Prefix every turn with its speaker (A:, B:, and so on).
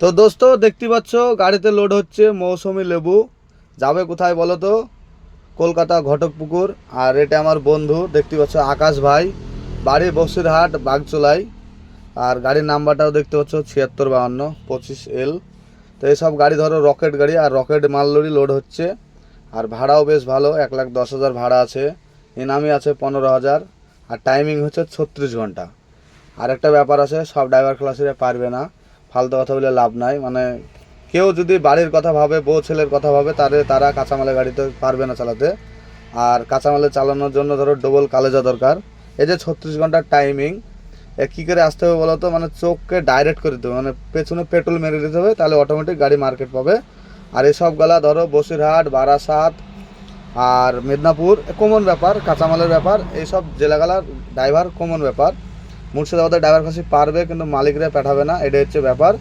A: তো দোস্ত দেখতে পাচ্ছ গাড়িতে লোড হচ্ছে মৌসুমি লেবু। যাবে কোথায় বলো তো? কলকাতা ঘটকপুকুর। আর এটা আমার বন্ধু, দেখতে পাচ্ছ আকাশ ভাই, বাড়ি বসিরহাট বাগচুলাই। আর গাড়ির নাম্বারটাও দেখতে পাচ্ছ 7652 25L। তো এইসব গাড়ি ধরো রকেট গাড়ি, আর রকেট মাল লরি লোড হচ্ছে। আর ভাড়াও বেশ ভালো, 1,10,000 ভাড়া আছে, ইনামি আছে 15,000। আর টাইমিং হচ্ছে 36 ঘন্টা। আর একটা ব্যাপার আছে, সব ড্রাইভার ক্লাসে পারবে না, ফালতু কথা বলে লাভ নাই। মানে কেউ যদি বাড়ির কথা ভাবে, বউ ছেলের কথা ভাবে, তারা কাঁচামালের গাড়িতে পারবে না চালাতে। আর কাঁচামালে চালানোর জন্য ধরো ডবল কালেজা দরকার। এই যে 36 ঘন্টার টাইমিং, কী করে আসতে হবে বলো তো? মানে চোখকে ডাইরেক্ট করে দিতে হবে, মানে পেছনে পেট্রোল মেরে দিতে হবে, তাহলে অটোমেটিক গাড়ি মার্কেট পাবে। আর এসব গালা ধরো বসিরহাট, বারাসাত আর মেদিনীপুর কমন ব্যাপার, কাঁচামালের ব্যাপার, এইসব জেলাগালার ড্রাইভার কমন ব্যাপার। মুর্শিদাবাদের ড্রাইভার কাছে পারবে, কিন্তু মালিকরা পাঠাবে না, এটাই হচ্ছে ব্যাপার।